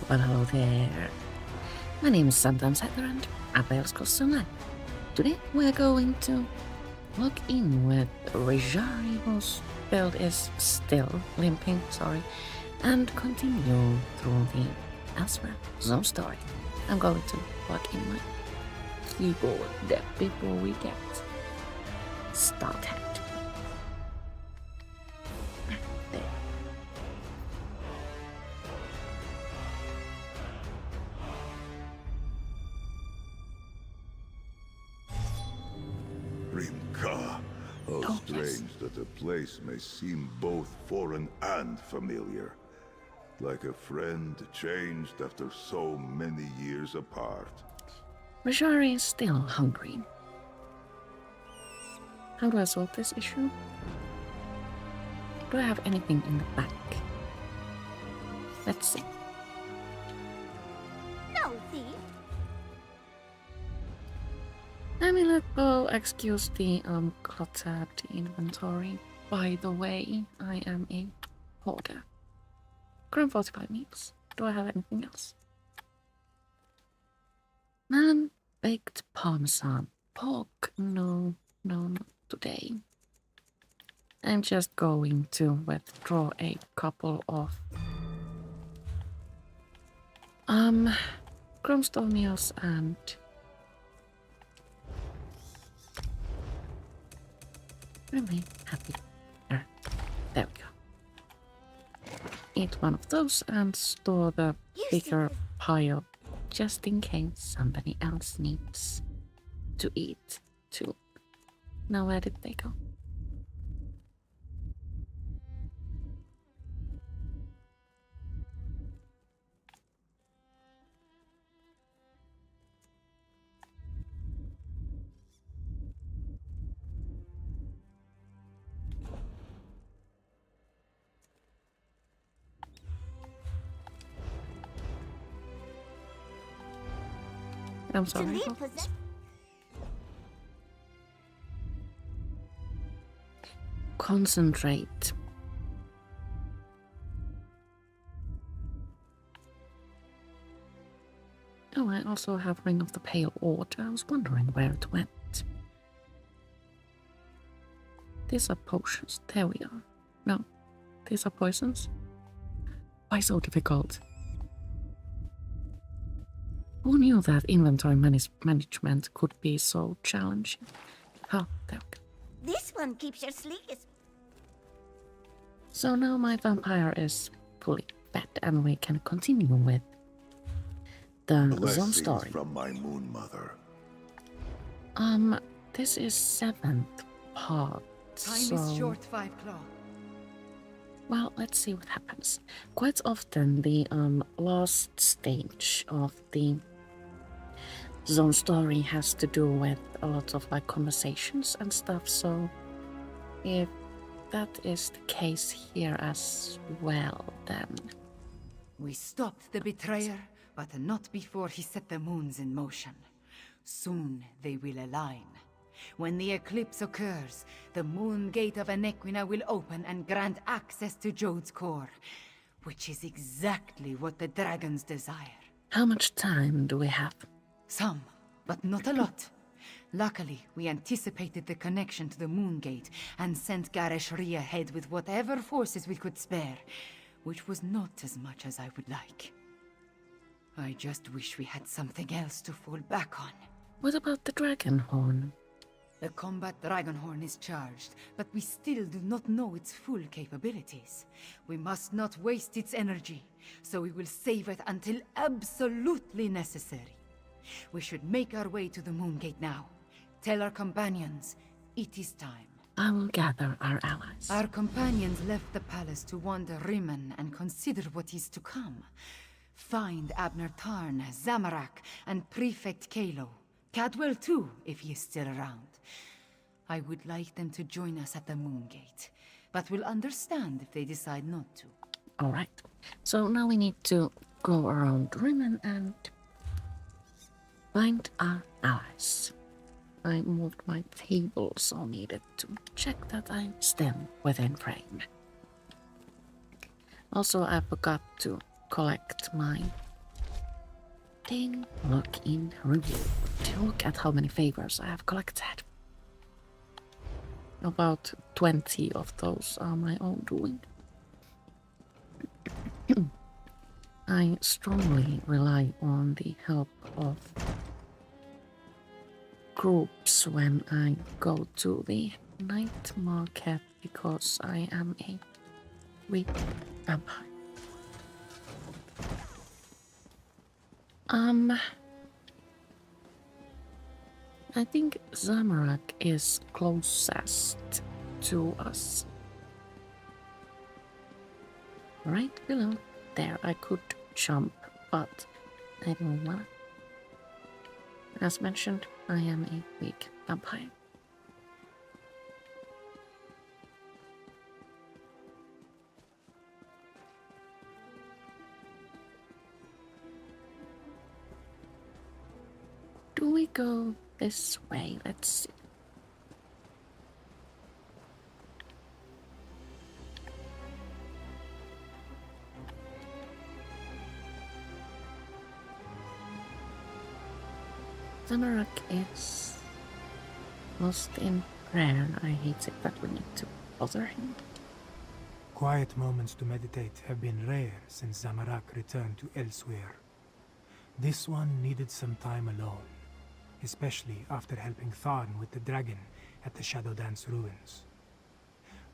Well, hello there. My name is Sometimes Heather and I play Elder Scrolls Online. Today we're going to log in with Rejari, whose build is still limping, and continue through the Elsweyr zone story. I'm going to plug in my keyboard before we get started. There. Rimka. How strange that a place may seem both foreign and familiar. Like a friend changed after so many years apart. Rejari is still hungry. How do I solve this issue? Do I have anything in the back? Let's see. Nosy. Excuse the cluttered inventory. By the way, I am a hoarder. Current 45 meals. Do I have anything else? Baked parmesan. Pork. No, not today. I'm just going to withdraw a couple of chrome meals and really happy. There we go. Eat one of those and store the bigger pile just in case somebody else needs to eat too. Now where did they go? I'm sorry. Concentrate. Oh, I also have Ring of the Pale Order. I was wondering where it went. These are potions. There we are. No, these are poisons. Why so difficult? Who knew that inventory management could be so challenging? Oh, there we go. This one keeps your sleekest. So now my vampire is fully fed and we can continue with the zone story. From my moon mother. This is 7th part. Time is short, 5 Claw. Well, let's see what happens. Quite often the last stage of the zone story has to do with a lot of like conversations and stuff, so if that is the case here as well, then We stopped the betrayer, but not before he set the moons in motion. Soon they will align. When the eclipse occurs, the moon gate of Anequina will open and grant access to Jode's core, which is exactly what the dragons desire. how much time do we have? Some, but not a lot. Luckily, we anticipated the connection to the moon gate and sent Gareshri ahead with whatever forces we could spare, which was not as much as I would like. I just wish we had something else to fall back on. What about the dragon horn? The combat Dragonhorn is charged, but we still do not know its full capabilities. We must not waste its energy, so we will save it until absolutely necessary. We should make our way to the Moon Gate now. Tell our companions, it is time. I will gather our allies. Our companions left the palace to wander Rimmon and consider what is to come. Find Abnur Tarn, Zamorak, and Prefect Kalo. Cadwell too, if he is still around. I would like them to join us at the Moon Gate, but will understand if they decide not to. Alright, so now we need to go around Rimmon and find our allies. I moved my table, so needed to check that I'm still within frame. Also, I forgot to collect my Starting lock-in review. Look at how many favors I have collected. About 20 of those are my own doing. I strongly rely on the help of groups when I go to the night market because I am a weak vampire. I think Zamorak is closest to us. Right below there I could jump, but I don't wanna. As mentioned, I am a weak vampire. Do we go this way? Let's see. Zamorak is lost in prayer. I hate it that we need to bother him. Quiet moments to meditate have been rare since Zamorak returned to Elsweyr. This one needed some time alone, especially after helping Tharn with the dragon at the Shadow Dance ruins.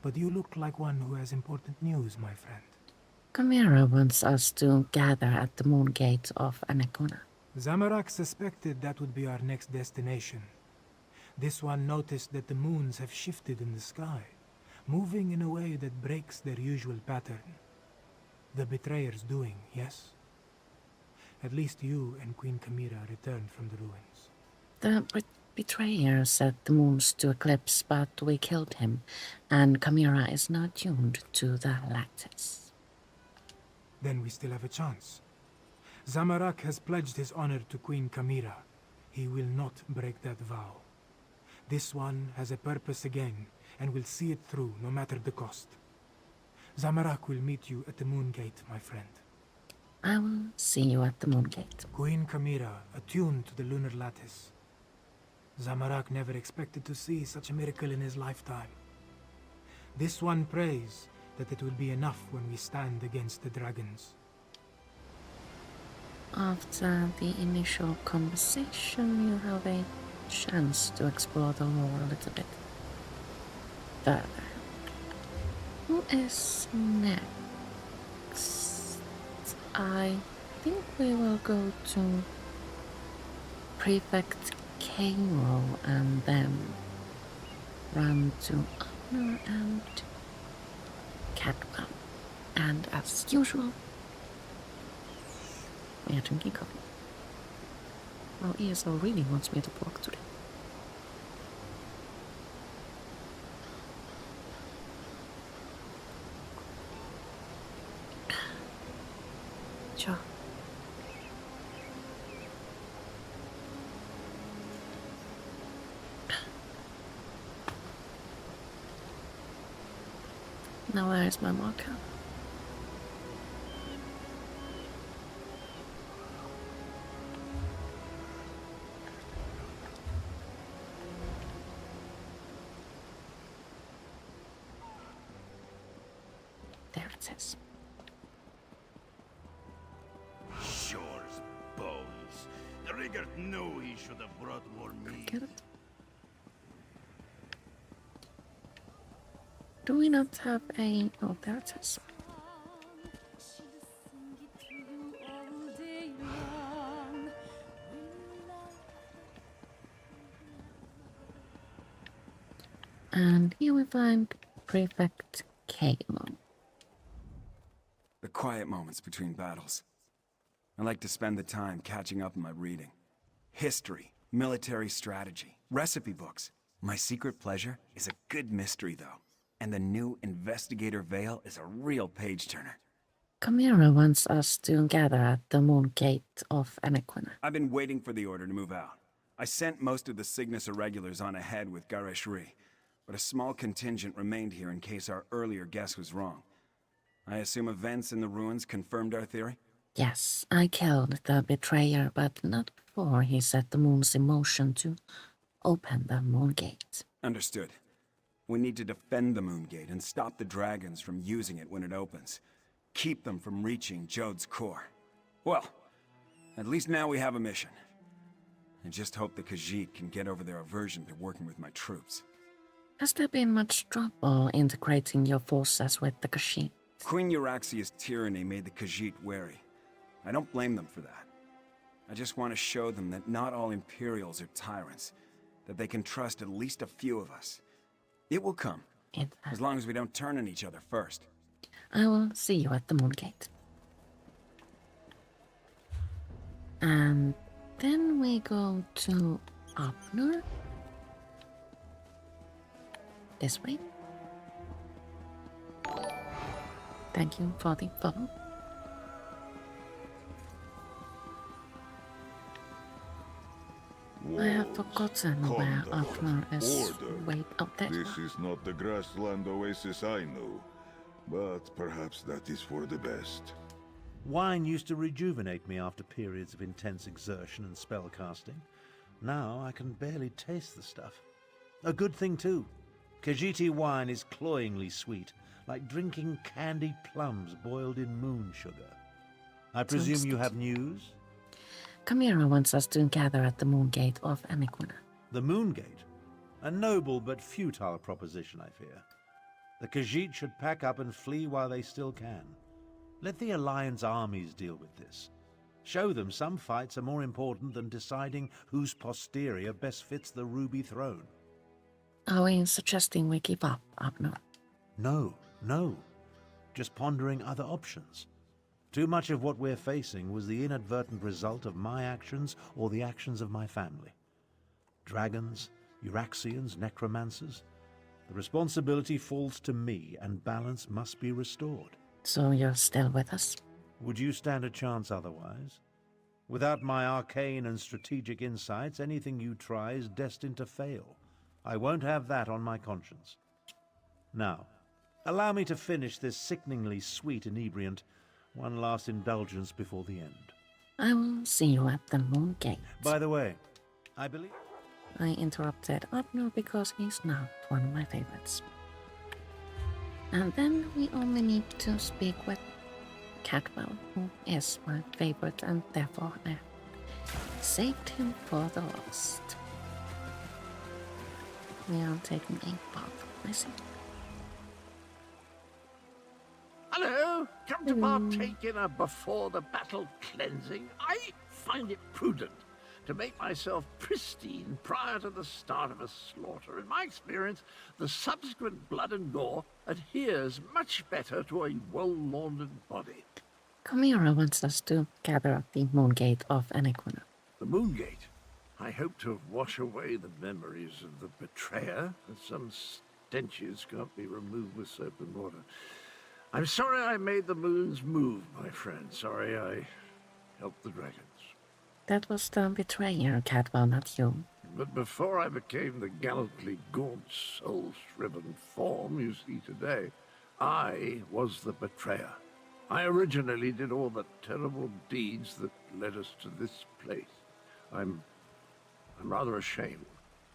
But you look like one who has important news, my friend. Chimera wants us to gather at the moon gate of Anacona. Zamorak suspected that would be our next destination. This one noticed that the moons have shifted in the sky, moving in a way that breaks their usual pattern. The betrayer's doing, yes? At least you and Queen Chimera returned from the ruins. The betrayer set the moons to eclipse, but we killed him, and Chimera is now tuned to the lattice. Then we still have a chance. Zamorak has pledged his honor to Queen Chimera. He will not break that vow. This one has a purpose again, and will see it through no matter the cost. Zamorak will meet you at the moon gate, my friend. I will see you at the moon gate. Queen Chimera, attuned to the lunar lattice. Zamorak never expected to see such a miracle in his lifetime. This one prays that it will be enough when we stand against the dragons. After the initial conversation, you have a chance to explore the lore a little bit further. Who is next? I think we will go to Prefect Cairo and then run to Abnur and Cadwell. And as usual, we are drinking coffee. Well, ESO really wants me to block today. Sure. Now where is my marker? There it is. Shore's bones. The Rigard knew he should have brought more meat. Get it? Do we not have a... Oh, there it is. And here we find Prefect Cairo. The quiet moments between battles. I like to spend the time catching up on my reading. History, military strategy, recipe books. My secret pleasure is a good mystery, though. And the new Investigator Veil is a real page-turner. Chimera wants us to gather at the moon gate of Anacona. I've been waiting for the order to move out. I sent most of the Cygnus Irregulars on ahead with Gareshri, but a small contingent remained here in case our earlier guess was wrong. I assume events in the ruins confirmed our theory? Yes, I killed the betrayer, but not before he set the moons in motion to open the moon gate. Understood. We need to defend the moon gate and stop the dragons from using it when it opens. Keep them from reaching Jode's core. Well, at least now we have a mission. I just hope the Khajiit can get over their aversion to working with my troops. Has there been much trouble integrating your forces with the Khajiit? Queen Euraxia's tyranny made the Khajiit wary. I don't blame them for that. I just want to show them that not all Imperials are tyrants, that they can trust at least a few of us. It will come, as long as we don't turn on each other first. I will see you at the moon gate. And then we go to Abnur. This way. Thank you for the follow. I have forgotten where Abnur is. Order. Wait, oh, there. This is not the grassland oasis I know, but perhaps that is for the best. Wine used to rejuvenate me after periods of intense exertion and spellcasting. Now I can barely taste the stuff. A good thing too. Khajiiti wine is cloyingly sweet, like drinking candied plums boiled in moon sugar. I presume you have news? Chimera wants us to gather at the moon gate of Aniquina. The Moon Gate? A noble but futile proposition, I fear. The Khajiit should pack up and flee while they still can. Let the Alliance armies deal with this. Show them some fights are more important than deciding whose posterior best fits the Ruby Throne. Are we suggesting we give up, Abnur? No. Just pondering other options. Too much of what we're facing was the inadvertent result of my actions or the actions of my family. Dragons, Euraxians, necromancers. The responsibility falls to me, and balance must be restored. So you're still with us? Would you stand a chance otherwise? Without my arcane and strategic insights, anything you try is destined to fail. I won't have that on my conscience. Now, allow me to finish this sickeningly sweet inebriant. One last indulgence before the end. I will see you at the moon gate. By the way, I believe... I interrupted Abnur because he's not one of my favorites. And then we only need to speak with Cadwell, who is my favorite, and therefore I saved him for the last. We are taking a bath, I see. Hello! Come to partake in a before-the-battle cleansing? I find it prudent to make myself pristine prior to the start of a slaughter. In my experience, the subsequent blood and gore adheres much better to a well-laundered body. Chimera wants us to gather at the moon gate of Aniquina. The Moon Gate. I hope to wash away the memories of the betrayer, and some stenches can't be removed with soap and water. I'm sorry I made the moons move, my friend. Sorry I helped the dragons. That was the betrayer, Cadwell, not you. But before I became the gallantly gaunt, soul-shriven form you see today, I was the betrayer. I originally did all the terrible deeds that led us to this place. I'm rather ashamed.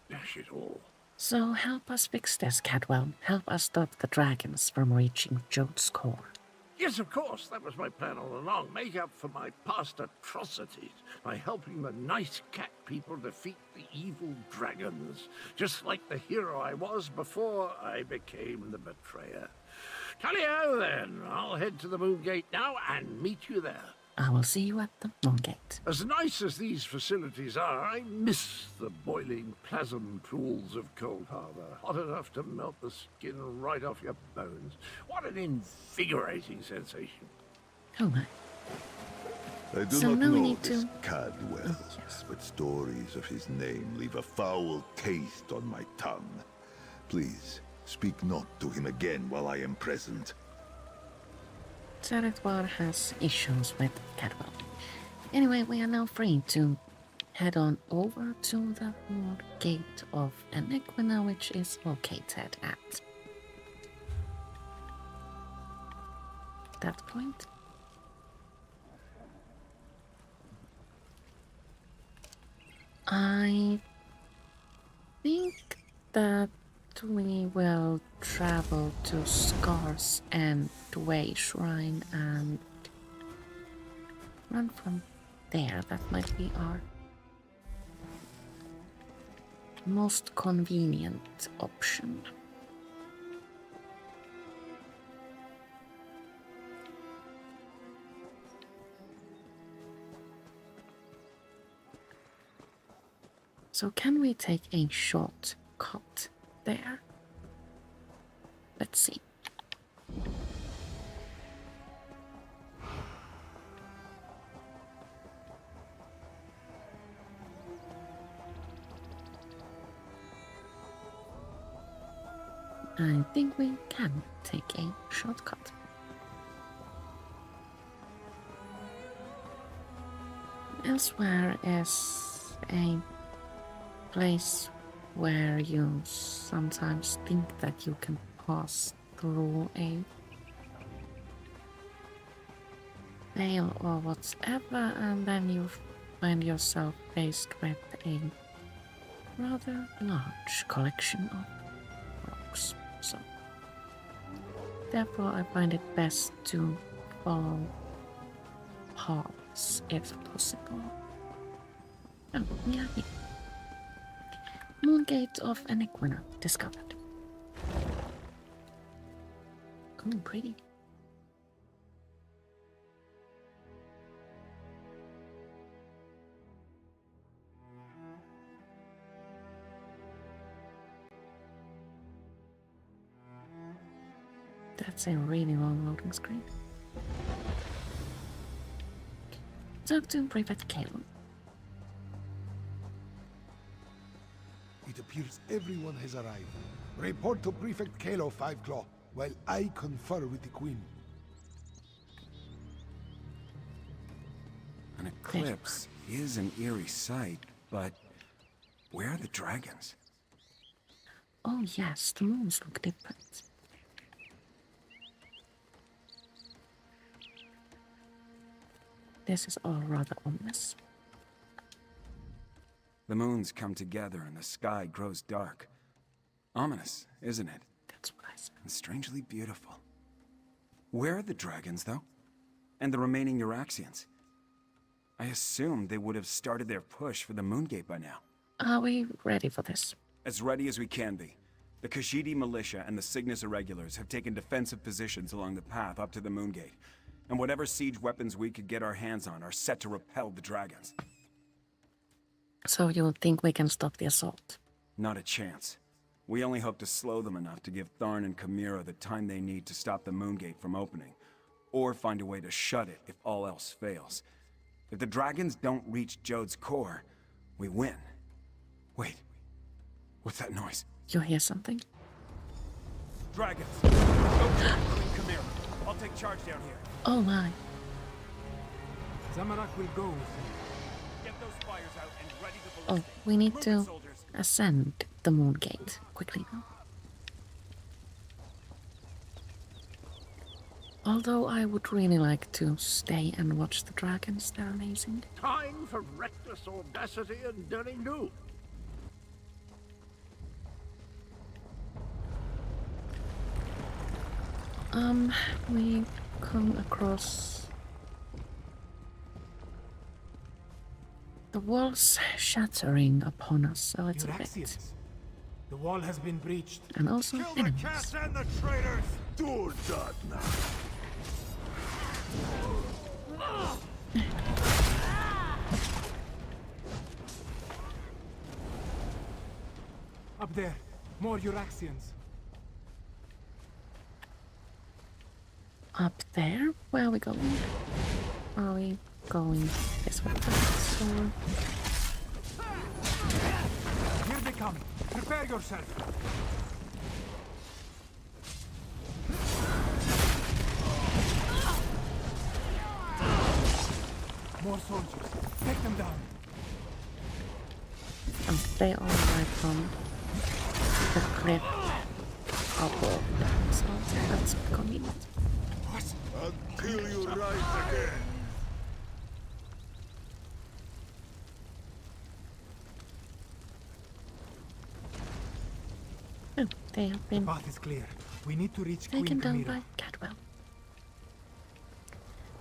Dash it all. So help us fix this, Cadwell. Help us stop the dragons from reaching Jode's core. Yes, of course, that was my plan all along. Make up for my past atrocities by helping the nice cat people defeat the evil dragons, just like the hero I was before I became the betrayer. Tally-ho, then. I'll head to the Moon Gate now and meet you there. I will see you at the moon gate. As nice as these facilities are, I miss the boiling plasm pools of Cold Harbor. Hot enough to melt the skin right off your bones. What an invigorating sensation. Oh my. I do So not now we know need this to- Cadwell, yes. but stories of his name leave a foul taste on my tongue. Please, speak not to him again while I am present. Zaretwar has issues with Cadwell. Anyway, we are now free to head on over to the moon gate of Aniquina, which is located at that point. I think that we will travel to Scar's and Way Shrine and run from there. That might be our most convenient option. So can we take a shortcut there? Let's see. I think we can take a shortcut. Elsweyr is a place where you sometimes think that you can pass through a veil or whatever, and then you find yourself faced with a rather large collection of rocks. So, therefore, I find it best to follow paths if possible. Oh, yeah. Moongate of Eniquina discovered. Oh, pretty. That's a really long loading screen. Talk to Prefect Caleb. It appears everyone has arrived. Report to Prefect Kalo, Five Claw, while I confer with the Queen. An eclipse is an eerie sight, but where are the dragons? Oh yes, the moons look different. This is all rather ominous. The moons come together and the sky grows dark. Ominous, isn't it? That's what I said. And strangely beautiful. Where are the dragons, though? And the remaining Euraxians? I assumed they would have started their push for the Moongate by now. Are we ready for this? As ready as we can be. The Khajiit militia and the Cygnus Irregulars have taken defensive positions along the path up to the Moongate, and whatever siege weapons we could get our hands on are set to repel the dragons. So you think we can stop the assault? Not a chance. We only hope to slow them enough to give Tharn and Chimera the time they need to stop the Moongate from opening, or find a way to shut it if all else fails. If the dragons don't reach Jode's core, we win. Wait, what's that noise? You hear something? Dragons! Go to Chimera. I'll take charge down here. Oh my. Zamorak will go with you. Get those fires out and ready the Oh, ballistic. we need Move to it, soldiers. ascend the Moongate quickly now. Although I would really like to stay and watch the dragons, they're amazing. Time for reckless audacity and daring do. We come across the walls shattering upon us a little bit. Euraxians. The wall has been breached. And also Kill the enemies. cats and the traitors! Do that now. Up there, more Euraxians. Up there? Where are we going? Are we going this way? So, Here they come. Prepare yourself. More soldiers. Take them down. and they all right from the cliff above. So that's convenient. Until you rise again. Oh, they have The been path is clear. We need to reach taken Queen down Camira. by Cadwell.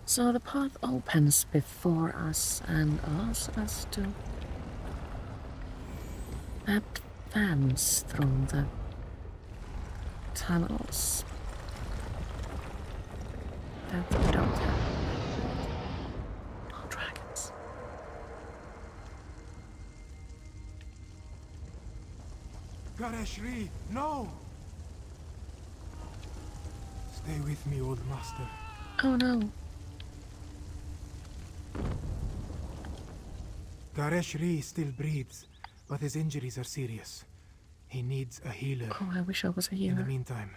So the path opens before us and allows us to advance through the tunnels that we don't have. No dragons. Gareshri, no! Stay with me, old master. Oh no. Gareshri still breathes, but his injuries are serious. He needs a healer. Oh, I wish I was a In the healer. meantime,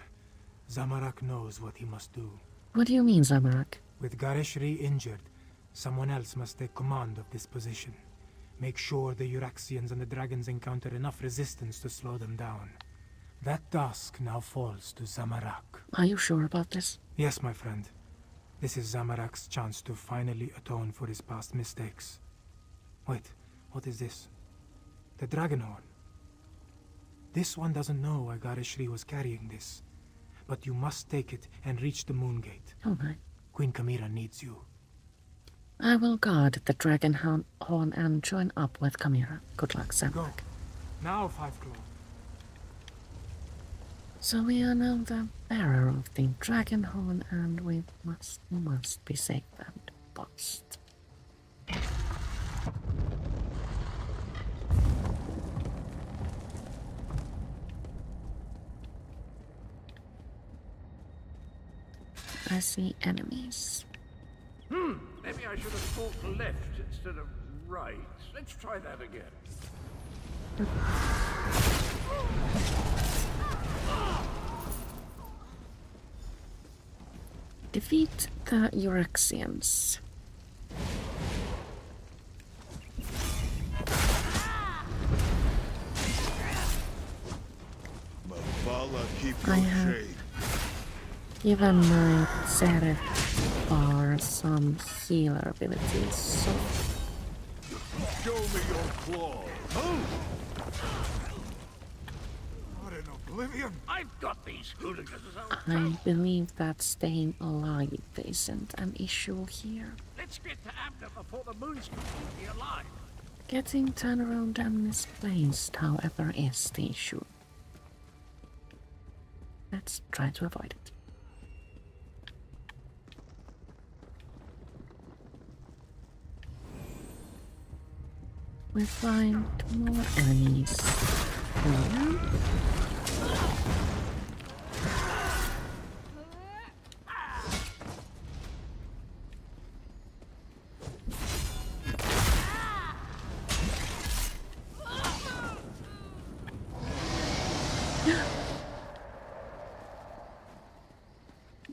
Zamarak knows what he must do. What do you mean, Zamarak? With Gareshri injured, someone else must take command of this position. Make sure the Euraxians and the dragons encounter enough resistance to slow them down. That task now falls to Zamarak. Are you sure about this? Yes, my friend. This is Zamarak's chance to finally atone for his past mistakes. Wait, what is this? The dragon horn. This one doesn't know why Gareshri was carrying this. But you must take it and reach the moon gate. Oh my. Queen Camira needs you. I will guard the dragon horn and join up with Camira. Good luck, Go. Zamarak. Now, Five Claw. So we are now the bearer of the dragon horn, and we must be safe and fast. I see enemies. Maybe I should have thought left instead of right. Let's try that again. Defeat the Euraxians. Mavala, keep I your have- shade. Given my Zeref bar some healer abilities, so Show me your claws. What in oblivion? I've got these hooligans. I believe that staying alive isn't an issue here. Let's get to Abnur before the moon's completely alive. Getting turned around and misplaced, however, is the issue. Let's try to avoid it. We find more enemies here.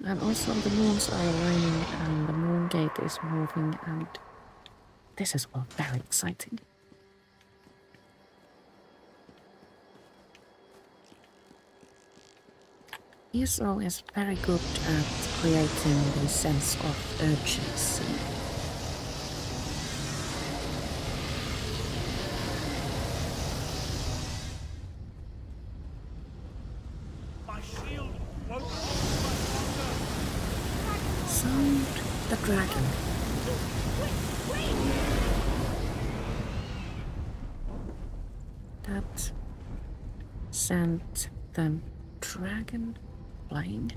And also the moons are aligning and the moon gate is moving, and this is all very exciting. ESO is very good at creating the sense of urgency. My shield won't Sound the dragon. That sent the dragon flying.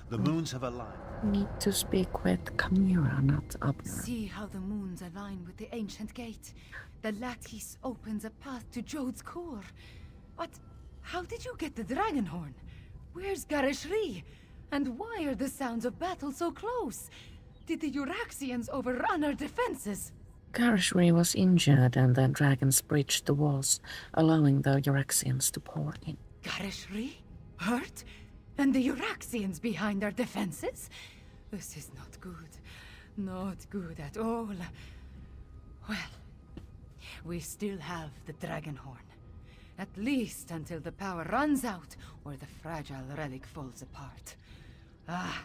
The moons have aligned. Need to speak with Camira, not Abnur. See how the moons align with the ancient gate. The lattice opens a path to Jode's core. But how did you get the dragon horn? Where's Gareshri? And why are the sounds of battle so close? Did the Euraxians overrun our defenses? Garishri was injured and the dragons breached the walls, allowing the Euraxians to pour in. Gareshri? Hurt? And the Euraxians behind our defenses? This is not good. Not good at all. Well, we still have the dragon horn. At least until the power runs out or the fragile relic falls apart. Ah,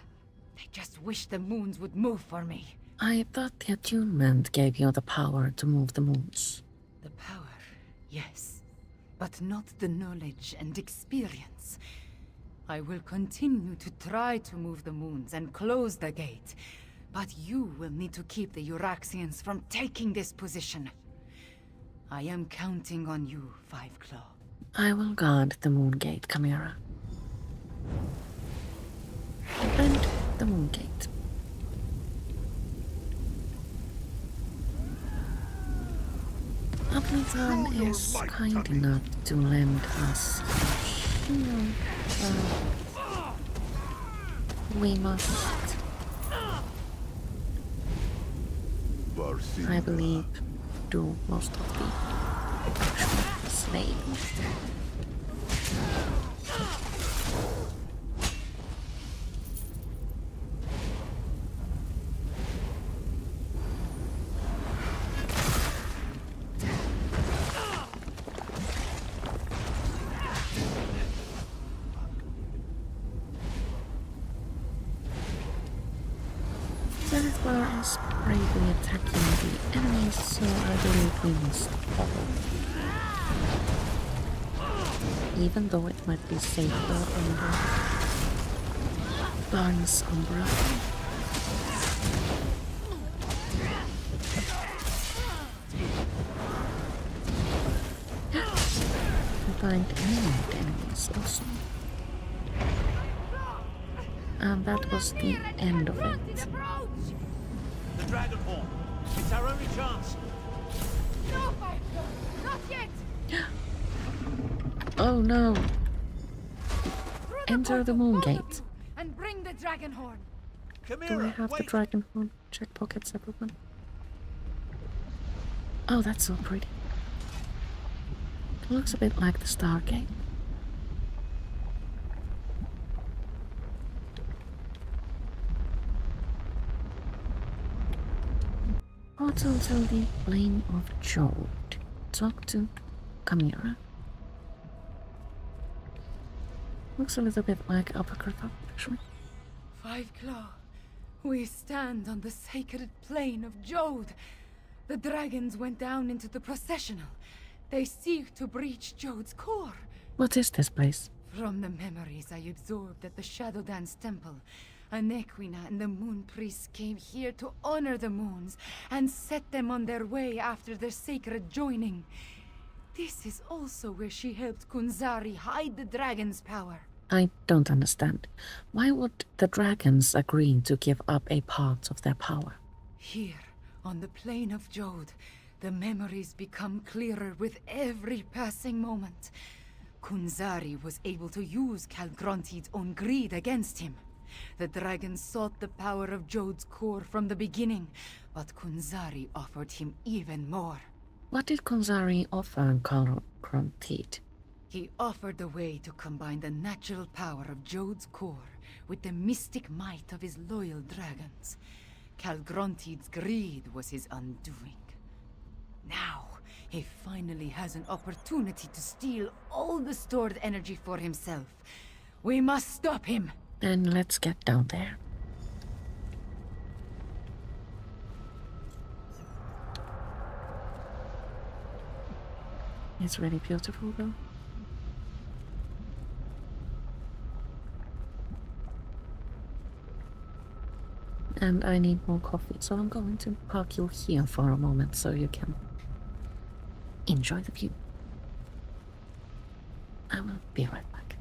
I just wish the moons would move for me. I thought the attunement gave you the power to move the moons. The power? Yes, but not the knowledge and experience. I will continue to try to move the moons and close the gate, but you will need to keep the Euraxians from taking this position. I am counting on you, Five Claw. I will guard the moon gate, Chimera. And the moon gate. Abnur is kind enough to lend us a shield. We must, I believe, do most of the slaying. Elsweyr is bravely attacking the enemies, so I believe we must follow. Even though it might be safer under Barnes' umbrella. Find named enemies also. And that was the end of it. The dragon horn. It's our only chance. No, Firefly! Not yet! Oh no! Through Enter the portal, moon both of gate. you, and bring the dragon horn. Do I Chimera, have the wait. dragon horn? Check pockets, everyone. Oh, that's so pretty. It looks a bit like the Stargate. Portal to the plane of Jode. Talk to Chimera. Looks a little bit like Apocrypha, actually. Five Claw, we stand on the sacred plane of Jode. The dragons went down into the processional. They seek to breach Jode's core. What is this place? From the memories I absorbed at the Shadow Dance Temple, Anequina and the Moon Priests came here to honor the moons and set them on their way after their sacred joining. This is also where she helped Kunzari hide the dragon's power. I don't understand. Why would the dragons agree to give up a part of their power? Here, on the plane of Jode, the memories become clearer with every passing moment. Kunzari was able to use Calgronti's own greed against him. The dragons sought the power of Jode's core from the beginning, but Kunzari offered him even more. What did Kunzari offer Calgronti? He offered a way to combine the natural power of Jode's core with the mystic might of his loyal dragons. Calgronti's greed was his undoing. Now, he finally has an opportunity to steal all the stored energy for himself. We must stop him! Then let's get down there. It's really beautiful though. And I need more coffee, so I'm going to park you here for a moment so you can enjoy the view. I will be right back.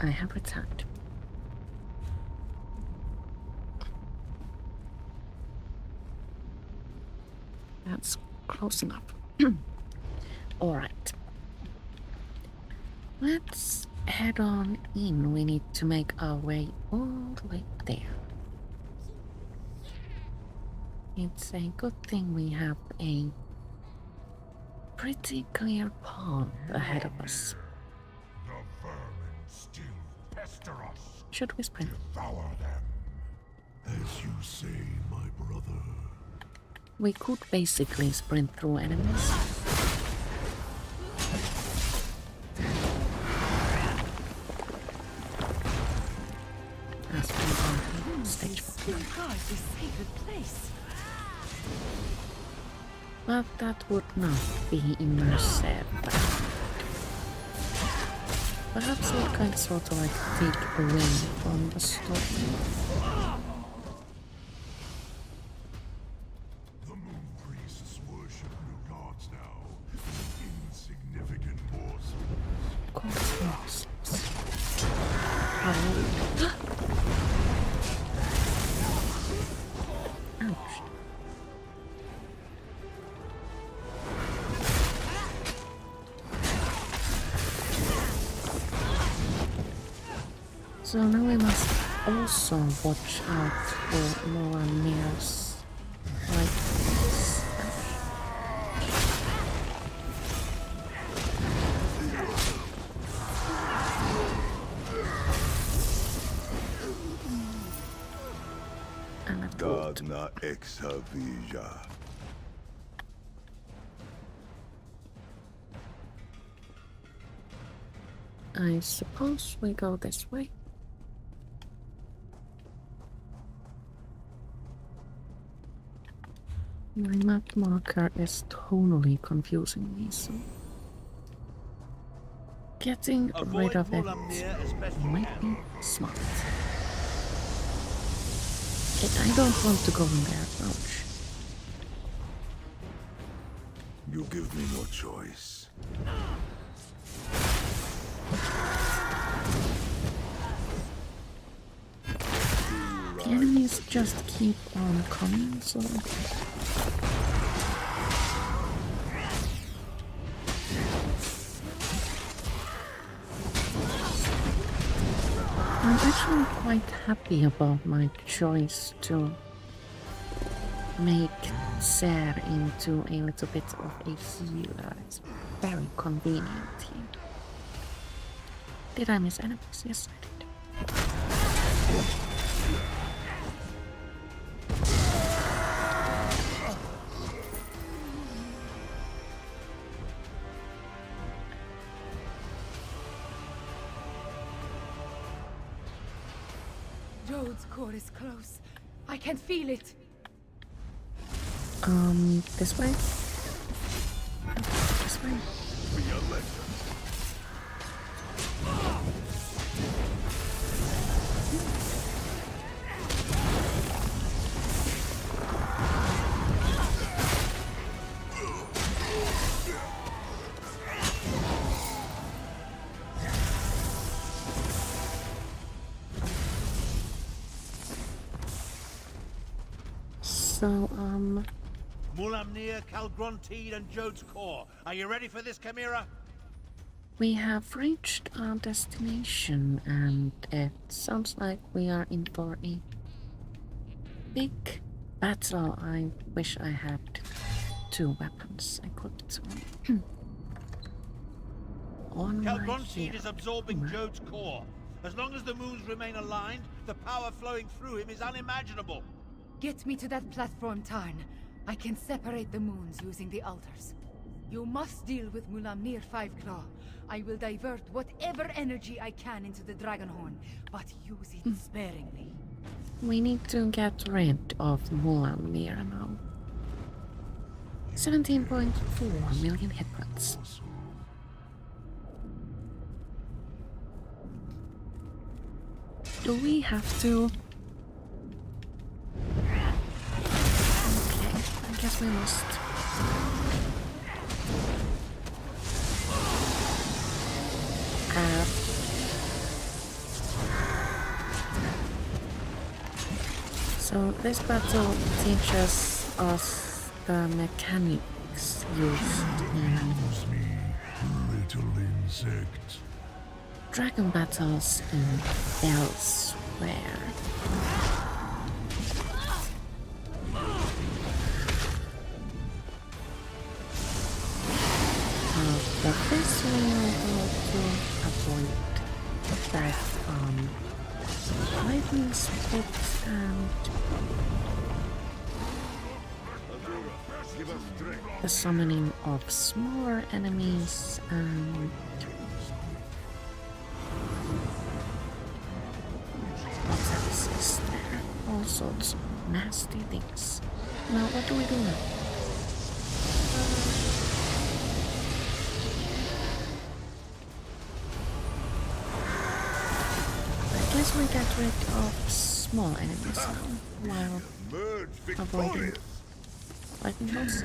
I have returned. That's close enough. Alright. Let's head on in. We need to make our way all the way there. It's a good thing we have a pretty clear path ahead of us. The vermin still pester us. Should we sprint? Devour them. As you say, my brother. We could basically sprint through enemies. As we are in stage 4. This sacred place. But that would not be immersive. Perhaps it kind of sort of like take away from the story. The moon priests worship new gods now. Insignificant morsels. Cosmos. Ouch. So now we must also watch out for more mirrors like this. And a goat. Dagna exavija. I suppose we go this way. My map marker is totally confusing me, so getting rid Avoid of it Mulamnir as best you might can. be smart. I don't want to go in there, ouch. You give me no choice. The enemies just keep on coming, so I'm actually quite happy about my choice to make Ser into a little bit of a healer. It's very convenient here. Did I miss enemies? Yes, I did. Jode's core is close. I can feel it. This way? This way? Be a legend. So, Mulamnir, Calgrontide, and Jode's core. Are you ready for this, Chimera? we have reached our destination, and it sounds like we are in for a big battle. I wish I had 2 weapons equipped on my Calgrontide hero. is absorbing Jode's core. As long as the moons remain aligned, the power flowing through him is unimaginable. Get me to that platform, Tarn. I can separate the moons using the altars. You must deal with Mulamnir Fiveclaw. I will divert whatever energy I can into the Dragonhorn, but use it sparingly. We need to get rid of Mulamnir now. 17.4 million hit points. Do we have to? Okay, I guess we must. So this battle teaches us the mechanics used in Use me, little insect. dragon battles in Elsweyr. But this way I will to avoid that lightning split and the summoning of smaller enemies and what else is there? All sorts of nasty things. Now what do we do now? I guess we get rid of small enemies now while avoiding lightning bolts.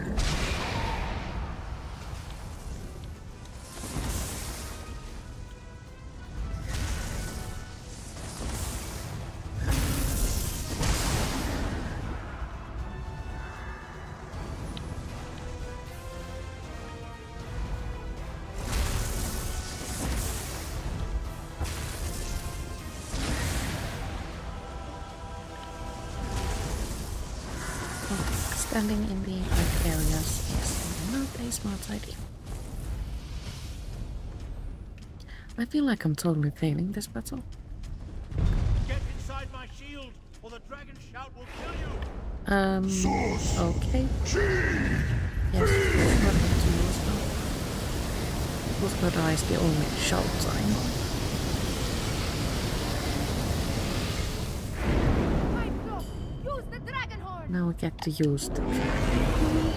Standing in the red areas is not a smart idea. I feel like I'm totally failing this battle. Get inside my shield, or the dragon shout will kill you. Okay. Yes, that's what I have to use now. Buskada is the only shout I know. Now we get to use the dragon.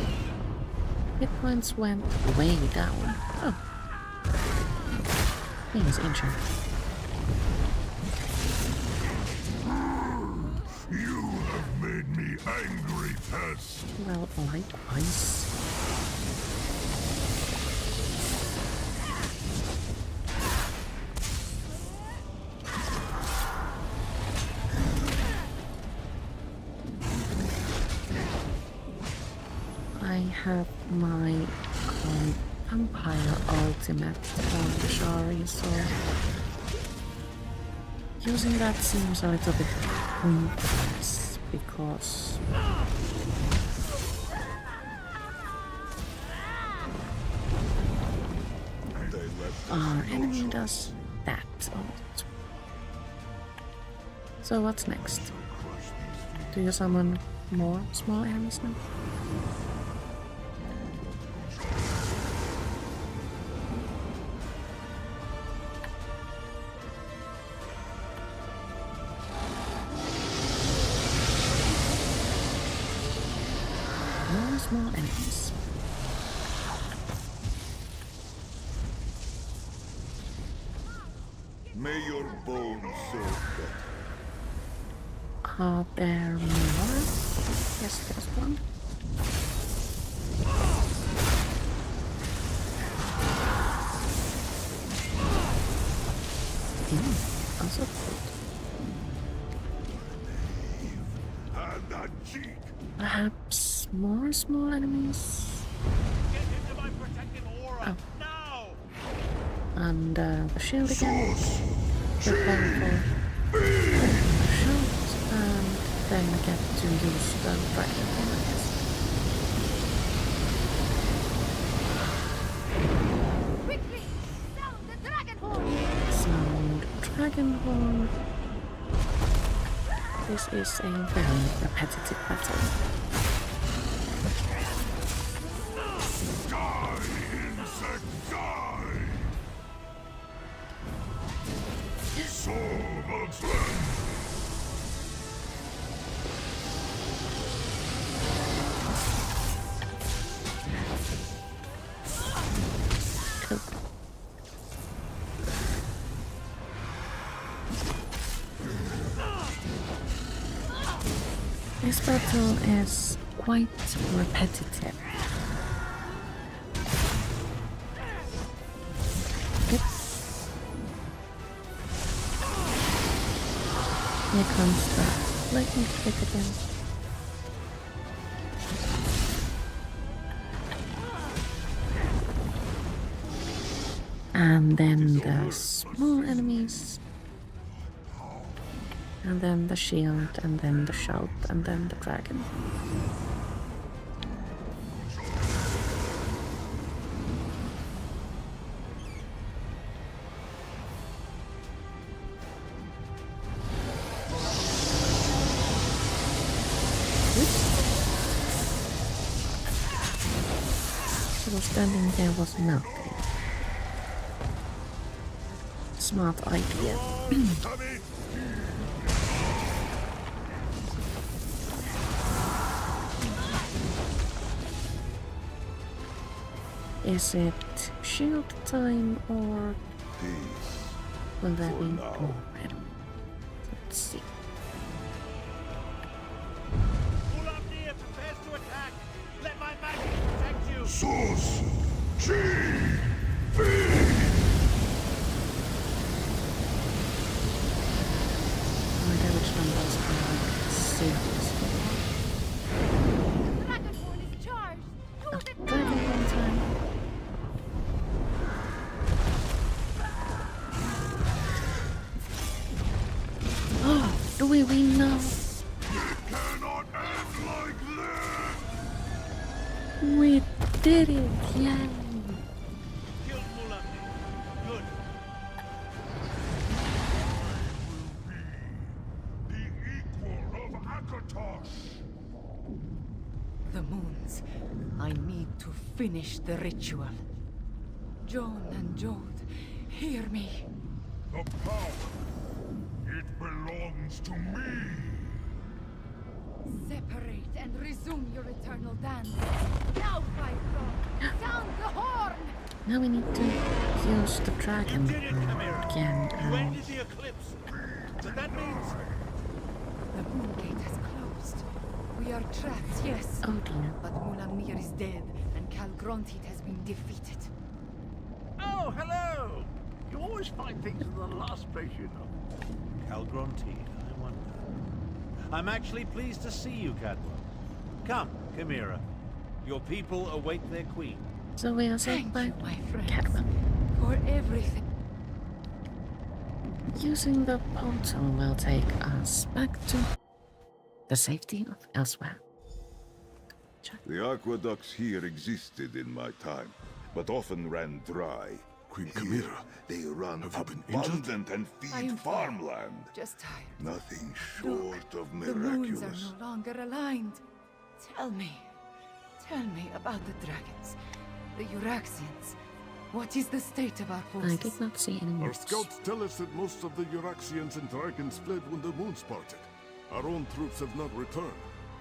Hit points went way down. Oh. He is injured. You have made me angry, pest. Well, likewise. I have my vampire ultimate on the Shari, so using that seems a little bit pointless because our enemy does that a lot. So what's next? Do you summon more small enemies now? More small enemies. May your bones serve better. Are there more? Yes, there's one. Also good. And a cheek. Perhaps more small enemies? Get into my protective aura Oh. now. And the shield again. Prepare for shoot, and then I get to use the dragon horn, I guess. Quickly! Sound the dragon horn! Sound dragon horn. This is a very repetitive battle. Die, insect, die! Soul of Glen. Cool. This battle is quite repetitive. Yep. Here comes the lightning strike again. And then the small enemies. And then the shield, and then the shout, and then the dragon. So standing there was nothing. Smart idea. Is it shield time or Peace. will that For be now. more? I don't know. Let's see. Abnur prepares to attack. Let my magic protect you. Sus! G! B! My damage numbers are serious. Dragonborn is charged! Oh, dragon one time. Oh, do we win now? Cannot end like this! We did it! Yay! Killed Abnur. Good. The equal of Akatosh! The moons. I need to finish the ritual. Joan and Jode, hear me. The power! It belongs to me! Separate and resume your eternal dance. Now, Five sound the horn! Now we need to use the dragon You did it, Chimera. again. You ended the eclipse. But that means The moon gate has closed. We are trapped, yes. Oh dear. But Mulamnir is dead, and Calgrontit has been defeated. Oh, hello! You always find things in the last place you know. Calgronti, I wonder. I'm actually pleased to see you, Cadwell. Come, Chimera. Your people await their queen. So we are saved Thank by you, my friends, Cadwell. for everything. Using the portal will take us back to the safety of Elsweyr. The aqueducts here existed in my time, but often ran dry. Queen Here, Chimera, they run have you been injured? abundant and I feed am fine. farmland. Just tired. Nothing Look, short of the moons miraculous. are no longer aligned. Tell me about the dragons, the Euraxians. What is the state of our I forces? did not see any Our notes. scouts tell us that most of the Euraxians and dragons fled when the moons parted. Our own troops have not returned,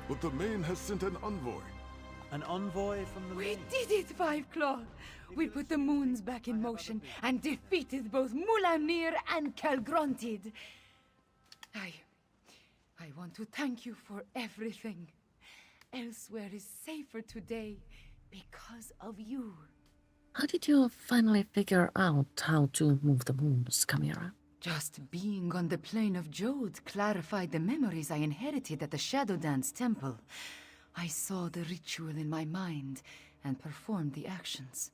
but the Main has sent an envoy. An envoy from the We main. did it, Five Claw! We put the moons back in motion and defeated both Mulamnir and Calgrontit. I want to thank you for everything. Elsweyr is safer today because of you. How did you finally figure out how to move the moons, Chimera? Just being on the plane of Jode clarified the memories I inherited at the Shadow Dance Temple. I saw the ritual in my mind and performed the actions.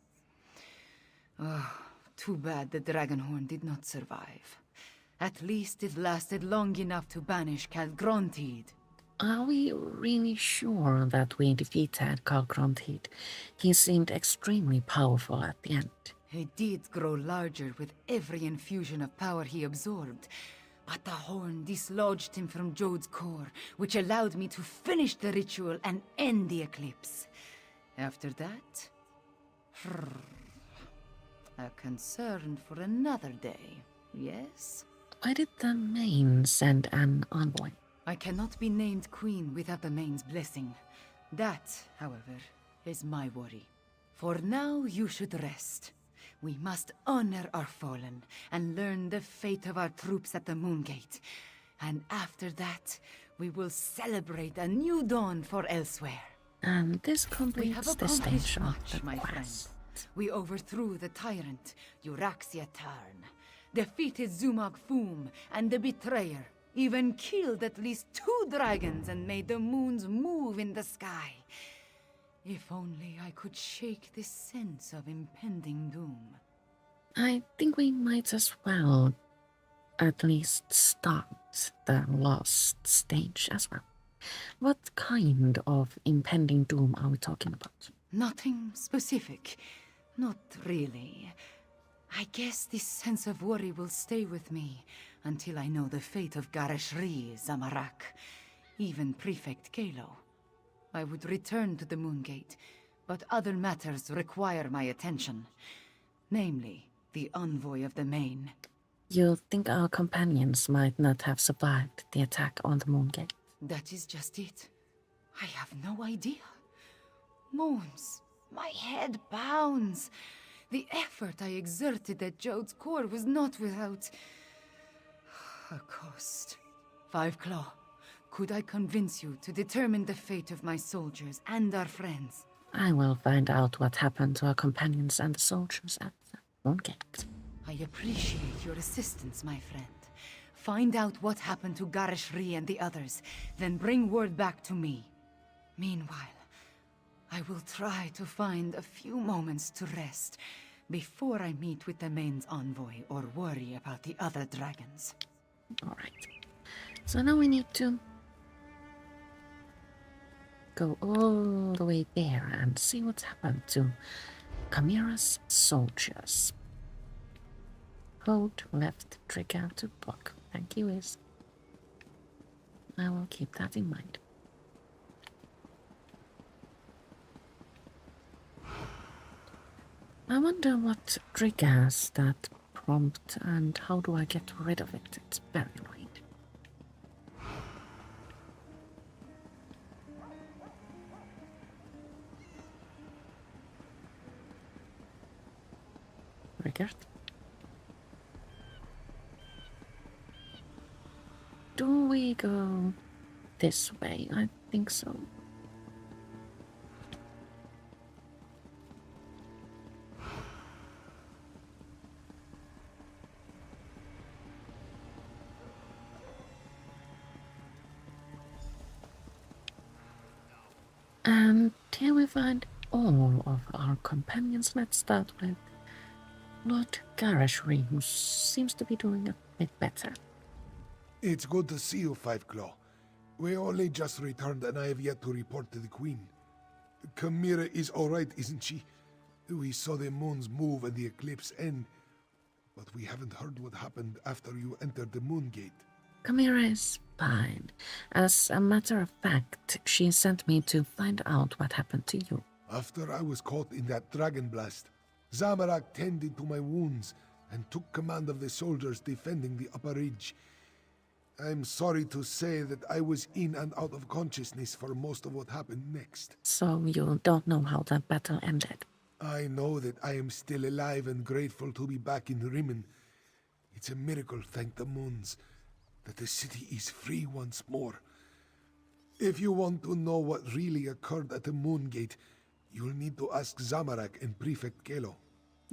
Oh, too bad the Dragonhorn did not survive. At least it lasted long enough to banish Calgrontit. Are we really sure that we defeated Calgrontit? He seemed extremely powerful at the end. He did grow larger with every infusion of power he absorbed, but the horn dislodged him from Jode's core, which allowed me to finish the ritual and end the eclipse. After that, a concern for another day, yes? Why did the Main send an envoy? I cannot be named queen without the Main's blessing. That, however, is my worry. For now, you should rest. We must honor our fallen and learn the fate of our troops at the Moongate. And after that, we will celebrate a new dawn for Elsweyr. And this We have completes the accomplished stage of much, the my friend. quest. We overthrew the tyrant, Euraxia Tarn, defeated Zumog Foom and the Betrayer, even killed at least 2 dragons and made the moons move in the sky. If only I could shake this sense of impending doom. I think we might as well at least start the last stage as well. What kind of impending doom are we talking about? Nothing specific. Not really. I guess this sense of worry will stay with me until I know the fate of Gareshri, Zamarak, even Prefect Kalo. I would return to the Moongate, but other matters require my attention. Namely, the envoy of the Main. You think our companions might not have survived the attack on the Moongate? That is just it. I have no idea. Moons, my head pounds. The effort I exerted at Jode's core was not without a cost. Five Claw, could I convince you to determine the fate of my soldiers and our friends? I will find out what happened to our companions and the soldiers at the Moongate. I appreciate your assistance, my friend. Find out what happened to Gareshri and the others, then bring word back to me. Meanwhile, I will try to find a few moments to rest before I meet with the Main's envoy or worry about the other dragons. Alright. So now we need to go all the way there and see what's happened to Chimera's soldiers. Hold left trigger to block. Thank you, Is. I will keep that in mind. I wonder what triggers that prompt and how do I get rid of it? It's very annoying. Triggered. Do we go this way? I think so. And here we find all of our companions. Let's start with Lord Gareshri, who seems to be doing a bit better. It's good to see you, Five Claw. We only just returned and I have yet to report to the Queen. Chimera is alright, isn't she? We saw the moons move and the eclipse end, but we haven't heard what happened after you entered the Moongate. Chimera is fine. As a matter of fact, she sent me to find out what happened to you. After I was caught in that dragon blast, Zamarak tended to my wounds and took command of the soldiers defending the upper ridge. I'm sorry to say that I was in and out of consciousness for most of what happened next. So you don't know how that battle ended? I know that I am still alive and grateful to be back in Rimmen. It's a miracle, thank the moons, that the city is free once more. If you want to know what really occurred at the Moongate, you'll need to ask Zamarak and Prefect Kalo.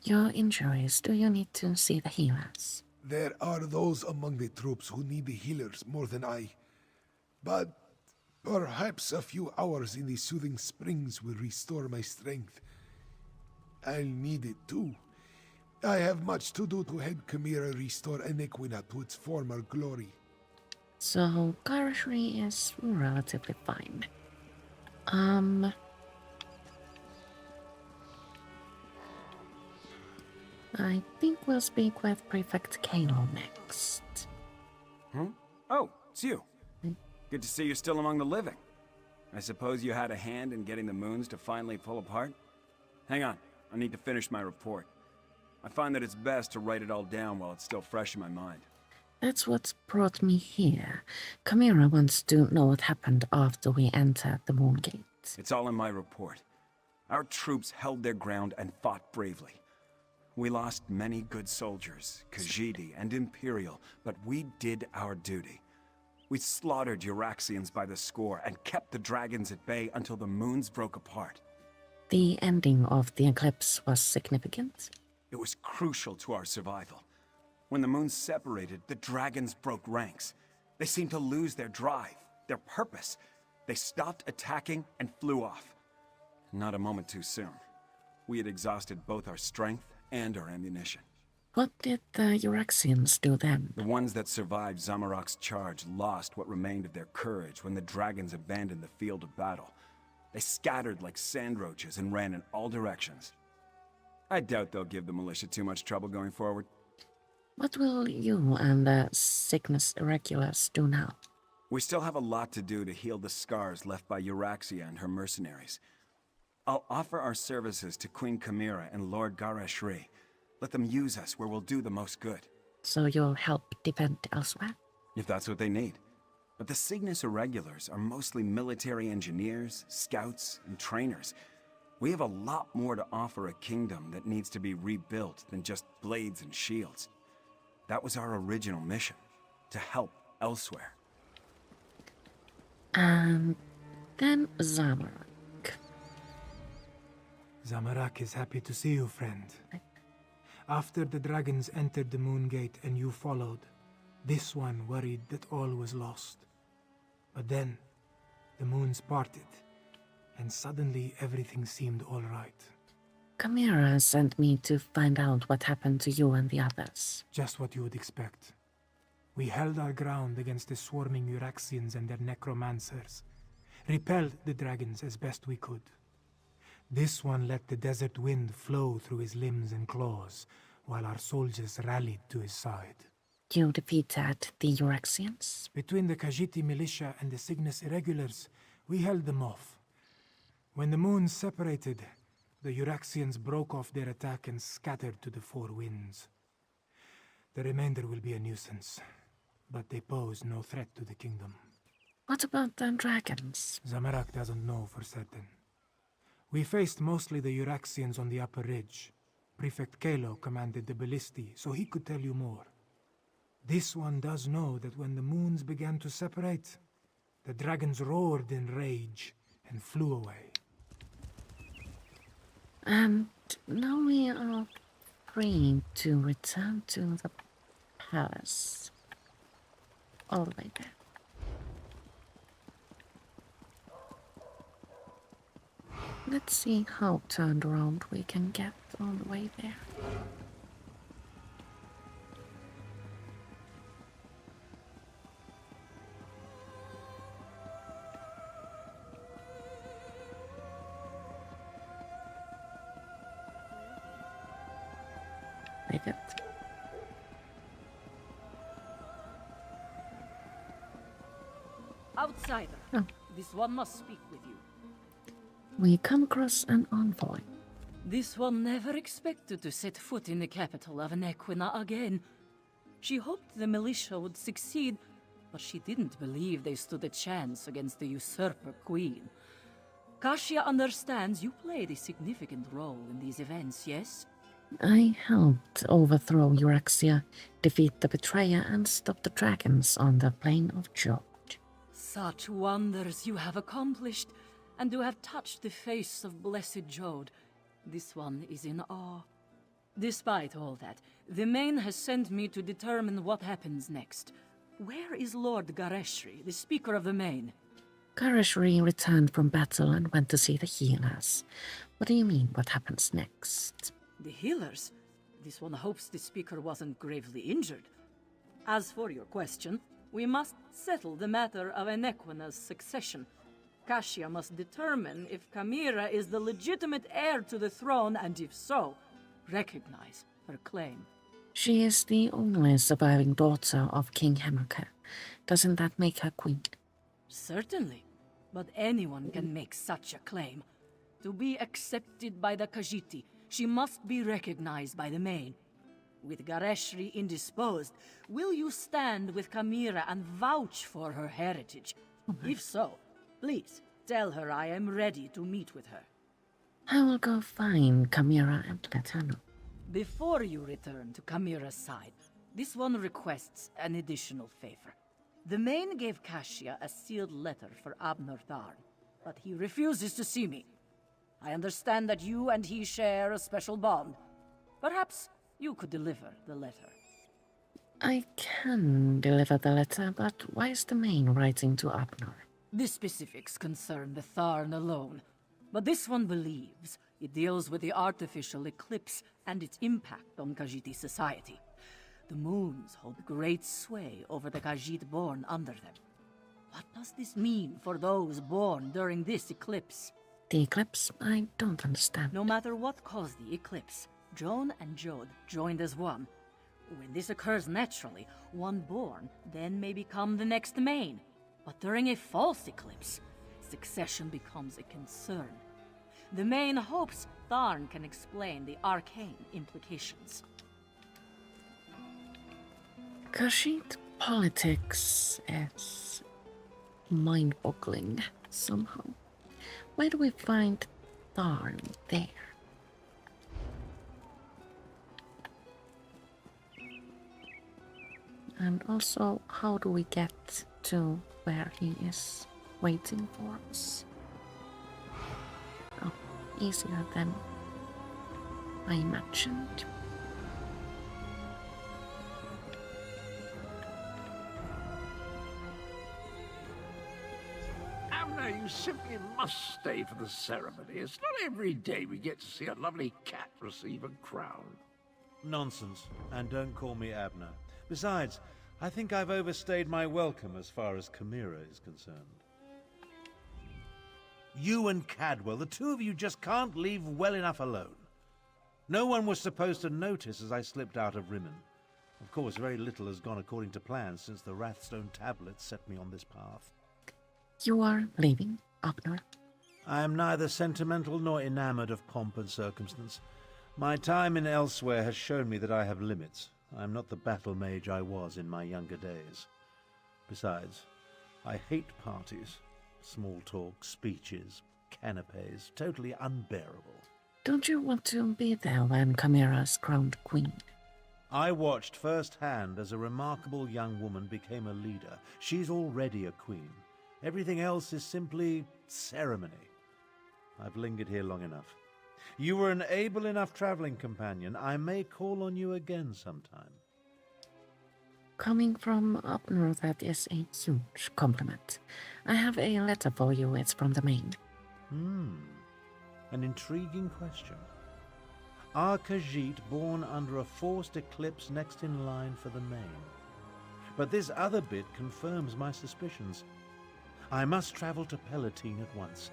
Your injuries, do you need to see the healers? There are those among the troops who need the healers more than I. But perhaps a few hours in the soothing springs will restore my strength. I'll need it too. I have much to do to help Chimera restore Enequina to its former glory. So, Gareshri is relatively fine. I think we'll speak with Prefect Kalo next. Huh? Oh, it's you. Good to see you're still among the living. I suppose you had a hand in getting the moons to finally pull apart? Hang on, I need to finish my report. I find that it's best to write it all down while it's still fresh in my mind. That's what brought me here. Chimera wants to know what happened after we entered the Moongate. It's all in my report. Our troops held their ground and fought bravely. We lost many good soldiers, Khajiit and Imperial, but we did our duty. We slaughtered Euraxians by the score and kept the dragons at bay until the moons broke apart. The ending of the eclipse was significant? It was crucial to our survival. When the moons separated, the dragons broke ranks. They seemed to lose their drive, their purpose. They stopped attacking and flew off. Not a moment too soon. We had exhausted both our strength and our ammunition. What did the Euraxians do then? The ones that survived Zamorak's charge lost what remained of their courage when the dragons abandoned the field of battle. They scattered like sand roaches and ran in all directions. I doubt they'll give the militia too much trouble going forward. What will you and the Cygnus Irregulars do now? We still have a lot to do to heal the scars left by Euraxia and her mercenaries. I'll offer our services to Queen Chimera and Lord Gareshri. Let them use us where we'll do the most good. So you'll help defend Elsweyr? If that's what they need. But the Cygnus Irregulars are mostly military engineers, scouts, and trainers. We have a lot more to offer a kingdom that needs to be rebuilt than just blades and shields. That was our original mission, to help Elsweyr. And then Zamorak. Zamorak is happy to see you, friend. After the dragons entered the Moon Gate and you followed, this one worried that all was lost. But then, the moons parted, and suddenly everything seemed all right. Chimera sent me to find out what happened to you and the others. Just what you would expect. We held our ground against the swarming Euraxians and their necromancers, repelled the dragons as best we could. This one let the desert wind flow through his limbs and claws, while our soldiers rallied to his side. You defeated the Euraxians? Between the Khajiit militia and the Cygnus Irregulars, we held them off. When the moons separated, the Euraxians broke off their attack and scattered to the four winds. The remainder will be a nuisance, but they pose no threat to the kingdom. What about the dragons? Zamorak doesn't know for certain. We faced mostly the Euraxians on the upper ridge. Prefect Kalo commanded the ballistae, so he could tell you more. This one does know that when the moons began to separate, the dragons roared in rage and flew away. And now we are free to return to the palace. All the way there. Let's see how turned around we can get all the way there. Wait it. Outsider, Oh. this one must speak with you. We come across an envoy. This one never expected to set foot in the capital of Nequina again. She hoped the militia would succeed, but she didn't believe they stood a chance against the usurper queen. Kashia understands you played a significant role in these events, yes? I helped overthrow Euraxia, defeat the betrayer, and stop the dragons on the Plain of George. Such wonders you have accomplished, and to have touched the face of Blessed Jode. This one is in awe. Despite all that, the Main has sent me to determine what happens next. Where is Lord Gareshri, the Speaker of the Main? Gareshri returned from battle and went to see the healers. What do you mean, what happens next? The healers? This one hopes the Speaker wasn't gravely injured. As for your question, we must settle the matter of Enequina's succession. Kashia must determine if Chimera is the legitimate heir to the throne, and if so, recognize her claim. She is the only surviving daughter of King Hammerke. Doesn't that make her queen? Certainly, but anyone can make such a claim. To be accepted by the Khajiit, she must be recognized by the Main. With Gareshri indisposed, will you stand with Chimera and vouch for her heritage? If so, please tell her I am ready to meet with her. I will go find Chimera and let her know. Before you return to Chimera's side, this one requests an additional favor. The Main gave Kashia a sealed letter for Abnur, but he refuses to see me. I understand that you and he share a special bond. Perhaps you could deliver the letter. I can deliver the letter, but why is the Main writing to Abnur? The specifics concern the Tharn alone. But this one believes. It deals with the artificial eclipse and its impact on Khajiit society. The moons hold great sway over the Khajiit born under them. What does this mean for those born during this eclipse? The eclipse? I don't understand. No matter what caused the eclipse, Joan and Jode joined as one. When this occurs naturally, one born then may become the next main. But during a false eclipse, succession becomes a concern. The main hopes Tharn can explain the arcane implications. Khajiit politics is mind-boggling somehow. Where do we find Tharn there? And also, how do we get to where he is waiting for us? Oh, easier than I imagined. Abnur, you simply must stay for the ceremony. It's not every day we get to see a lovely cat receive a crown. Nonsense. And don't call me Abnur. Besides, I think I've overstayed my welcome as far as Chimera is concerned. You and Cadwell, the two of you just can't leave well enough alone. No one was supposed to notice as I slipped out of Rimmen. Of course, very little has gone according to plan since the Wrathstone tablets set me on this path. You are leaving, Abnur? I am neither sentimental nor enamored of pomp and circumstance. My time in Elsweyr has shown me that I have limits. I am not the battle mage I was in my younger days. Besides, I hate parties. Small talk, speeches, canapes, totally unbearable. Don't you want to be there when Chimera is crowned queen? I watched firsthand as a remarkable young woman became a leader. She's already a queen. Everything else is simply ceremony. I've lingered here long enough. You were an able enough traveling companion. I may call on you again sometime. Coming from Abnur, that is a huge compliment. I have a letter for you. It's from the main. An intriguing question. Are Khajiit born under a forced eclipse next in line for the main? But this other bit confirms my suspicions. I must travel to Palatine at once.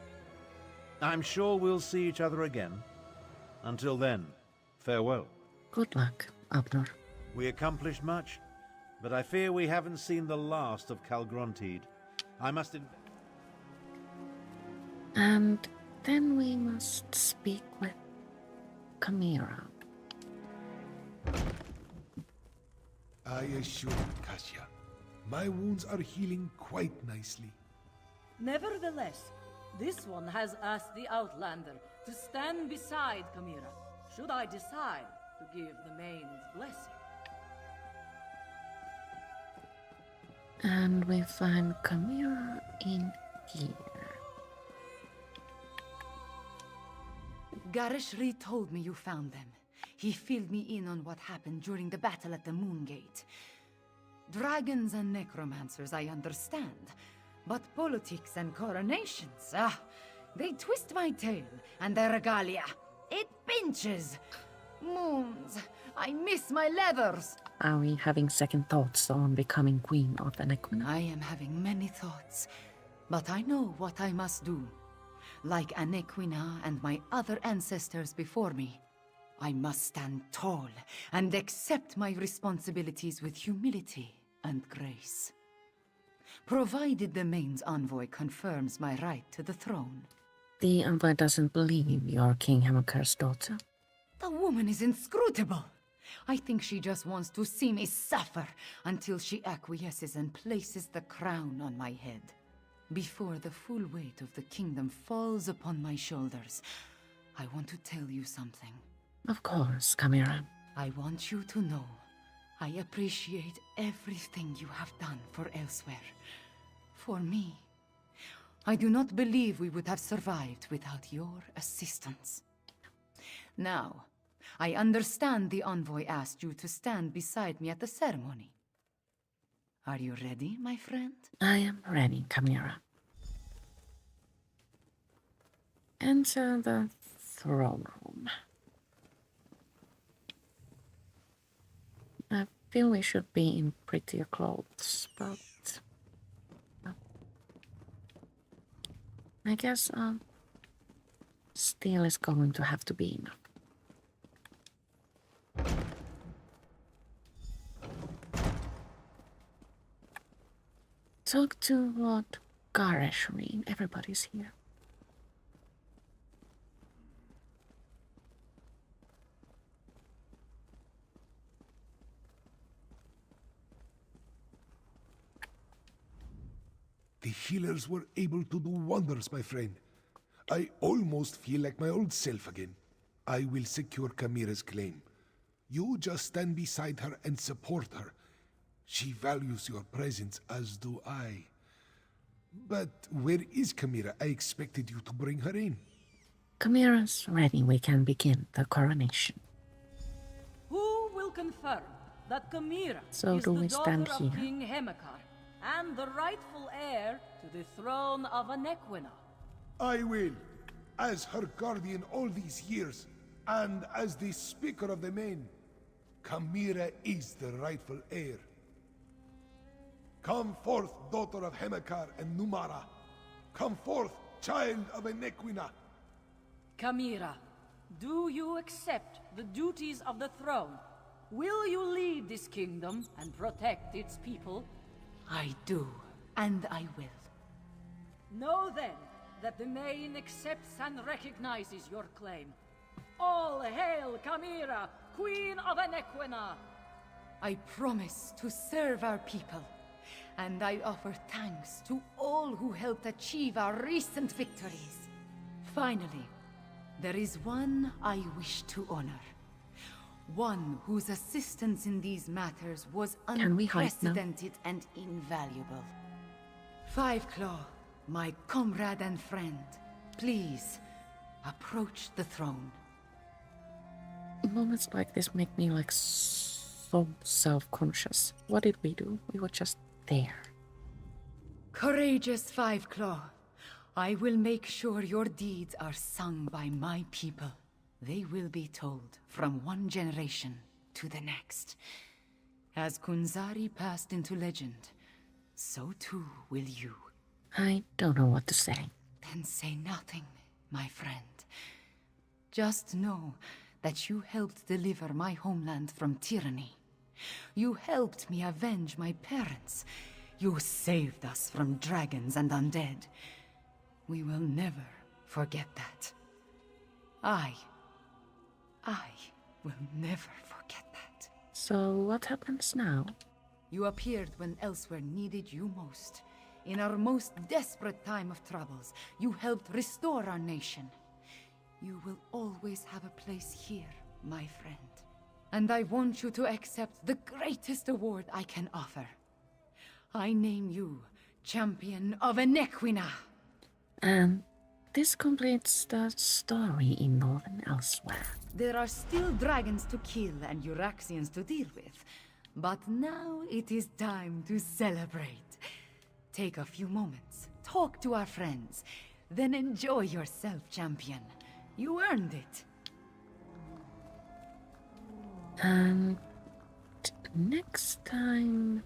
I'm sure we'll see each other again. Until then, farewell. Good luck, Abnur. We accomplished much, but I fear we haven't seen the last of Calgrontied. I must... And then we must speak with Chimera. I assure you, Kasia, my wounds are healing quite nicely. Nevertheless, this one has asked the Outlander to stand beside Chimera, should I decide to give the Main's blessing. And we find Chimera in here. Gareshri told me you found them. He filled me in on what happened during the battle at the Moongate. Dragons and necromancers, I understand. But politics and coronations, they twist my tail, and their regalia, it pinches. Moons, I miss my leathers. Are we having second thoughts on becoming queen of Anequina? I am having many thoughts, but I know what I must do. Like Anequina and my other ancestors before me, I must stand tall and accept my responsibilities with humility and grace. Provided the Main's envoy confirms my right to the throne. The envoy doesn't believe you're King Hamaker's daughter. The woman is inscrutable. I think she just wants to see me suffer until she acquiesces and places the crown on my head. Before the full weight of the kingdom falls upon my shoulders, I want to tell you something. Of course, Chimera. I want you to know I appreciate everything you have done for Elsweyr. For me. I do not believe we would have survived without your assistance. Now, I understand the envoy asked you to stand beside me at the ceremony. Are you ready, my friend? I am ready, Chimera. enter the throne room. I feel we should be in prettier clothes, but I guess steel is going to have to be enough. Talk to Lord Gareshrin. Everybody's here. The healers were able to do wonders, my friend. I almost feel like my old self again. I will secure Kamira's claim. You just stand beside her and support her. She values your presence, as do I. But where is Kamira? I expected you to bring her in. Kamira's ready. We can begin the coronation. Who will confirm that Kamira So is do the we stand daughter of here? King Hemekar and the rightful heir to the throne of Anequina? I will, as her guardian all these years, and as the Speaker of the Main. Kamira is the rightful heir. Come forth, daughter of Hemekar and Numara. Come forth, child of Anequina. Kamira, do you accept the duties of the throne? Will you lead this kingdom and protect its people? I do, and I will. Know then that the Main accepts and recognizes your claim. All hail Kamira, Queen of Anequina! I promise to serve our people, and I offer thanks to all who helped achieve our recent victories. Finally, there is one I wish to honor. One whose assistance in these matters was Can we hide now? unprecedented and invaluable. Five Claw, my comrade and friend, please, approach the throne. Moments like this make me like so self-conscious. What did we do? We were just there. Courageous Five Claw, I will make sure your deeds are sung by my people. They will be told from one generation to the next. As Kunzari passed into legend, so too will you. I don't know what to say. Then say nothing, my friend. Just know that you helped deliver my homeland from tyranny. You helped me avenge my parents. You saved us from dragons and undead. We will never forget that. I will never forget that. So what happens now? You appeared when Elsweyr needed you most. In our most desperate time of troubles, you helped restore our nation. You will always have a place here, my friend. And I want you to accept the greatest award I can offer. I name you Champion of Anequina. And this completes the story in Northern Elsweyr. There are still dragons to kill and Euraxians to deal with. But now it is time to celebrate. Take a few moments, talk to our friends, then enjoy yourself, champion. You earned it. And next time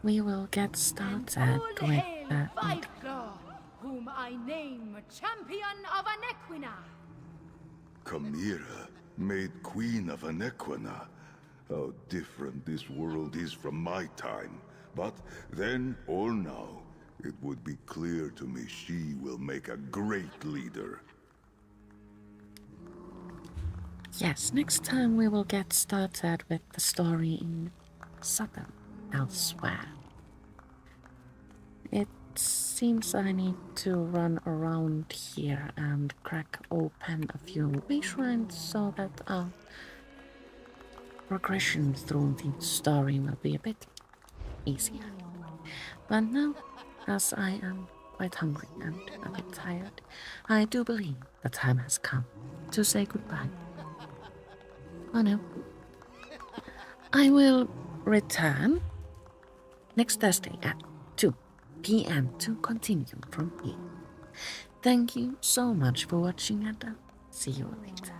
we will get started with the Five Claw, whom I name Champion of Anequina. Kamira, made Queen of Anequina. How different this world is from my time. But then or now, it would be clear to me she will make a great leader. Yes, next time we will get started with the story in Southern Elsweyr. It seems I need to run around here and crack open a few wish shrines so that our progression through the story will be a bit easier. But now, as I am quite hungry and a bit tired, I do believe the time has come to say goodbye. Oh no. I will return next Thursday at 2 p.m. to continue from here. thank you so much for watching, and I'll see you later.